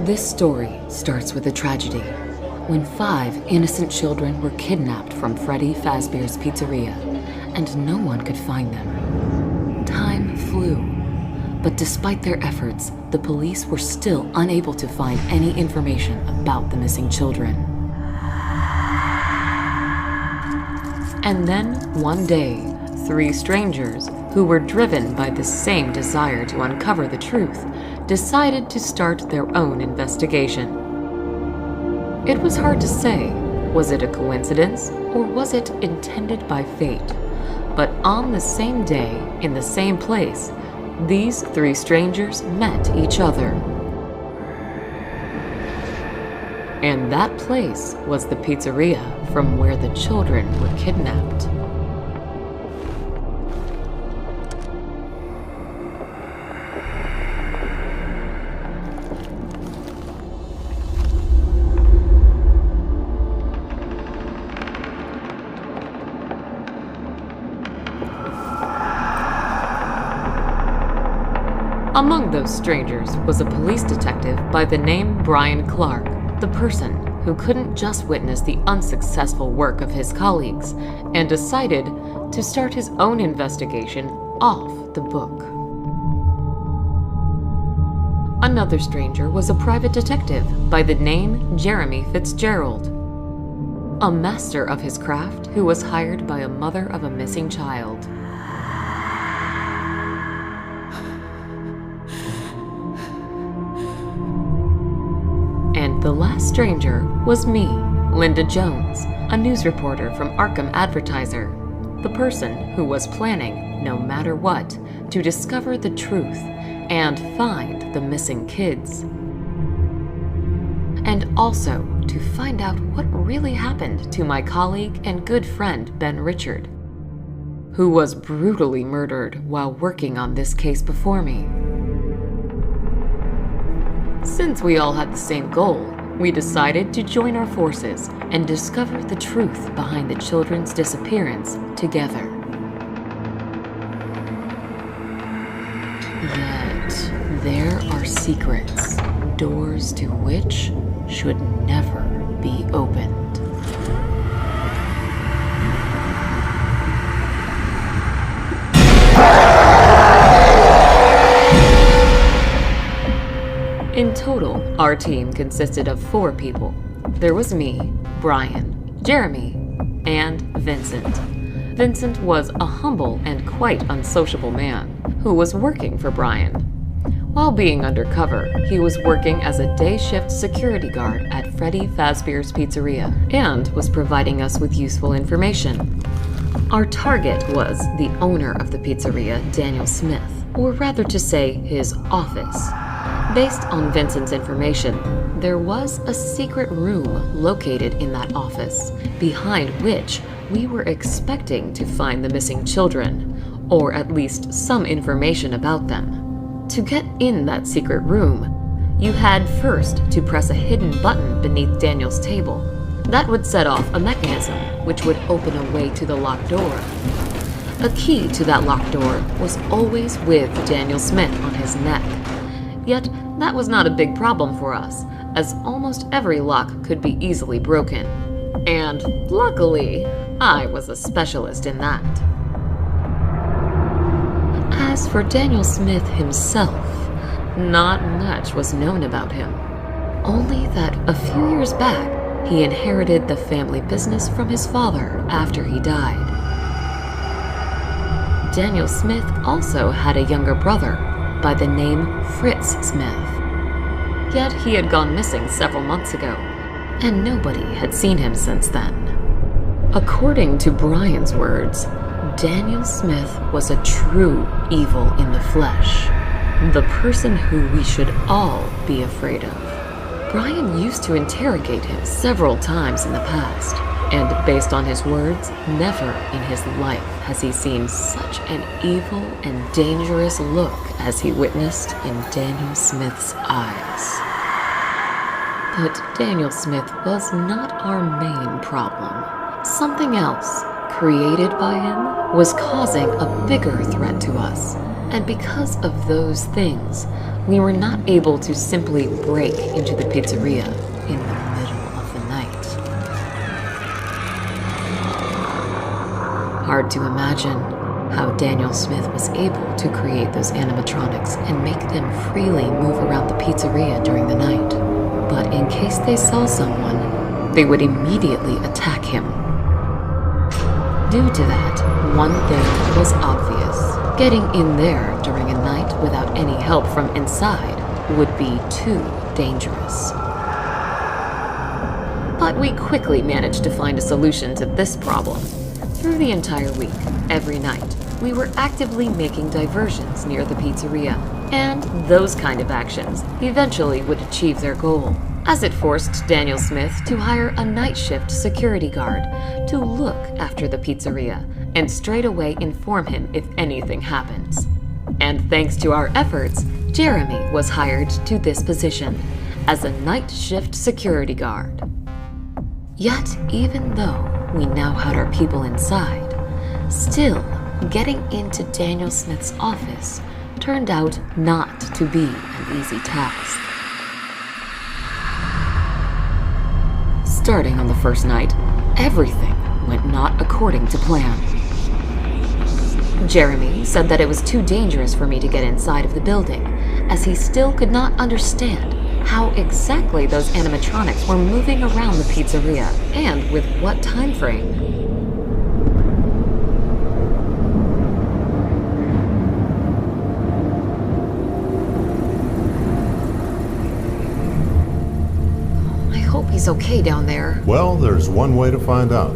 This story starts with a tragedy when 5 innocent children were kidnapped from Freddy Fazbear's Pizzeria, and no one could find them. Time flew, but despite their efforts, the police were still unable to find any information about the missing children. And then, one day, 3 strangers, who were driven by the same desire to uncover the truth, decided to start their own investigation. It was hard to say, was it a coincidence or was it intended by fate? But on the same day, in the same place, these 3 strangers met each other. And that place was the pizzeria from where the children were kidnapped. Among those strangers was a police detective by the name Brian Clark, the person who couldn't just witness the unsuccessful work of his colleagues and decided to start his own investigation off the book. Another stranger was a private detective by the name Jeremy Fitzgerald, a master of his craft who was hired by a mother of a missing child. And the last stranger was me, Linda Jones, a news reporter from Arkham Advertiser, the person who was planning, no matter what, to discover the truth and find the missing kids. And also to find out what really happened to my colleague and good friend Ben Richard, who was brutally murdered while working on this case before me. Since we all had the same goal, we decided to join our forces and discover the truth behind the children's disappearance together. Yet, there are secrets, doors to which should never be opened. In total, our team consisted of 4 people. There was me, Brian, Jeremy, and Vincent. Vincent was a humble and quite unsociable man who was working for Brian. While being undercover, he was working as a day shift security guard at Freddy Fazbear's Pizzeria and was providing us with useful information. Our target was the owner of the pizzeria, Daniel Smith, or rather to say his office. Based on Vincent's information, there was a secret room located in that office, behind which we were expecting to find the missing children, or at least some information about them. To get in that secret room, you had first to press a hidden button beneath Daniel's table. That would set off a mechanism which would open a way to the locked door. A key to that locked door was always with Daniel Smith on his neck. Yet, that was not a big problem for us, as almost every lock could be easily broken. And luckily, I was a specialist in that. As for Daniel Smith himself, not much was known about him. Only that a few years back, he inherited the family business from his father after he died. Daniel Smith also had a younger brother by the name Fritz Smith. Yet he had gone missing several months ago, and nobody had seen him since then. According to Brian's words, Daniel Smith was a true evil in the flesh, the person who we should all be afraid of. Brian used to interrogate him several times in the past, and based on his words, never in his life has he seen such an evil and dangerous look as he witnessed in Daniel Smith's eyes. But Daniel Smith was not our main problem. Something else, created by him, was causing a bigger threat to us. And because of those things, we were not able to simply break into the pizzeria in the middle of the night. Hard to imagine how Daniel Smith was able to create those animatronics and make them freely move around the pizzeria during the night. But in case they saw someone, they would immediately attack him. Due to that, one thing was obvious. Getting in there during a night without any help from inside would be too dangerous. But we quickly managed to find a solution to this problem. Through the entire week, every night, we were actively making diversions near the pizzeria, and those kind of actions eventually would achieve their goal, as it forced Daniel Smith to hire a night shift security guard to look after the pizzeria and straight away inform him if anything happens. And thanks to our efforts, Jeremy was hired to this position as a night shift security guard. Yet, even though we now had our people inside, still, getting into Daniel Smith's office turned out not to be an easy task. Starting on the first night, everything went not according to plan. Jeremy said that it was too dangerous for me to get inside of the building, as he still could not understand how exactly those animatronics were moving around the pizzeria and with what time frame. I hope he's okay down there. Well, there's one way to find out.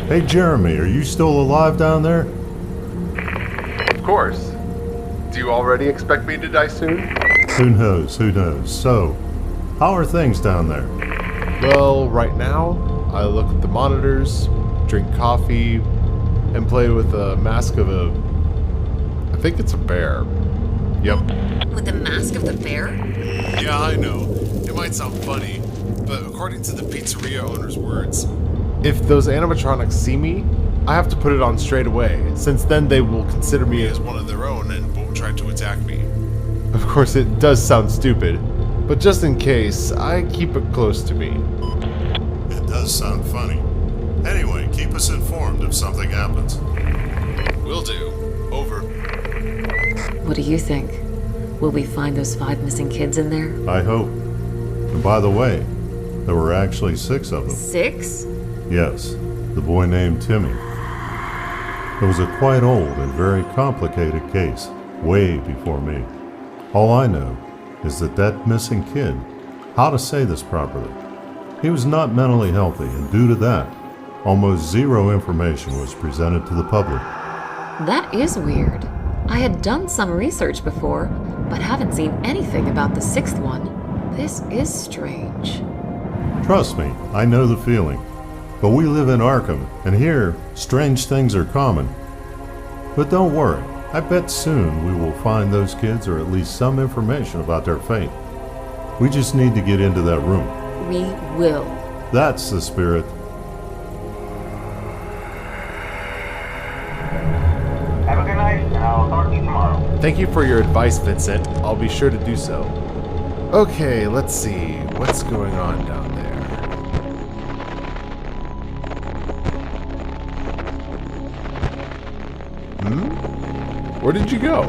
Hey, Jeremy, are you still alive down there? Of course. Do you already expect me to die soon? Who knows, who knows. So, how are things down there? Well, right now, I look at the monitors, drink coffee, and play with a mask of I think it's a bear. Yep. With the mask of the bear? Yeah, I know. It might sound funny, but according to the pizzeria owner's words, If those animatronics see me, I have to put it on straight away, since then they will consider me as one of their own and won't try to attack me. Of course, it does sound stupid, but just in case, I keep it close to me. It does sound funny. Anyway, keep us informed if something happens. Will do. Over. What do you think? Will we find those 5 missing kids in there? I hope. And by the way, there were actually 6 of them. 6? Yes, the boy named Timmy. It was a quite old and very complicated case, way before me. All I know is that missing kid, how to say this properly, he was not mentally healthy, and due to that, almost zero information was presented to the public. That is weird. I had done some research before, but haven't seen anything about the 6th one. This is strange. Trust me, I know the feeling. But we live in Arkham, and here, strange things are common. But don't worry, I bet soon we will find those kids, or at least some information about their fate. We just need to get into that room. We will. That's the spirit. Have a good night, and I'll talk to you tomorrow. Thank you for your advice, Vincent. I'll be sure to do so. Okay, let's see. What's going on down there? Where did you go?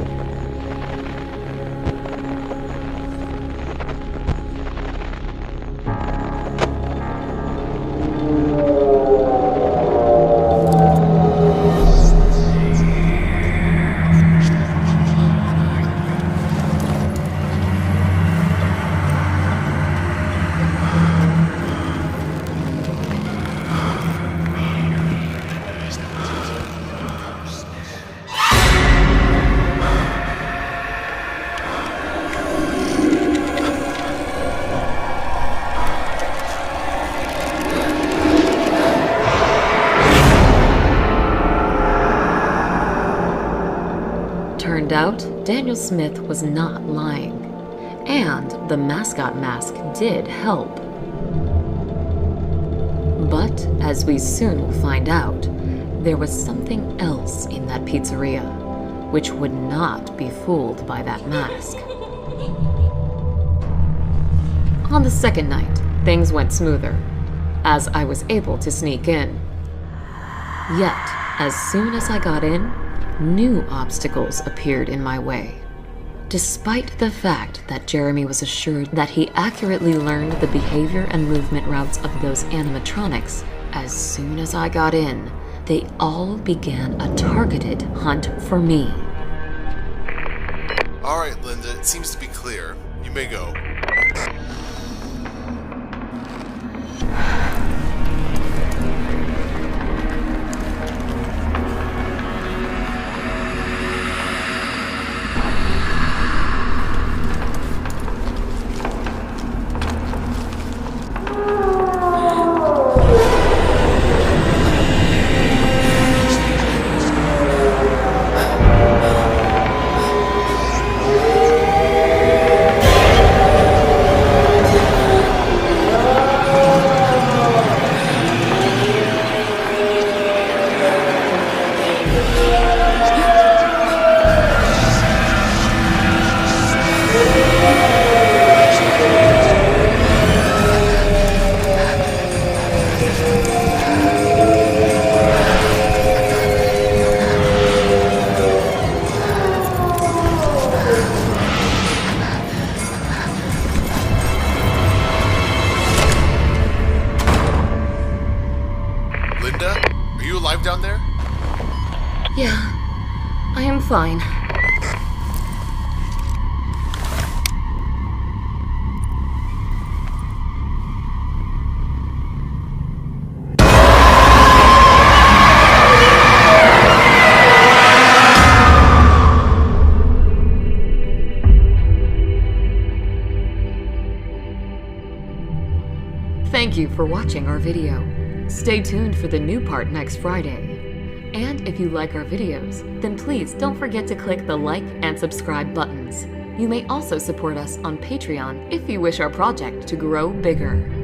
Turned out, Daniel Smith was not lying, and the mascot mask did help. But, as we soon will find out, there was something else in that pizzeria. which would not be fooled by that mask. On the second night, things went smoother, as I was able to sneak in. Yet, as soon as I got in, new obstacles appeared in my way. Despite the fact that Jeremy was assured that he accurately learned the behavior and movement routes of those animatronics, as soon as I got in, they all began a targeted hunt for me. Alright, Linda, it seems to be clear. You may go. Linda, are you alive down there? Yeah, I am fine. Thank you for watching our video. Stay tuned for the new part next Friday. And if you like our videos, then please don't forget to click the like and subscribe buttons. You may also support us on Patreon if you wish our project to grow bigger.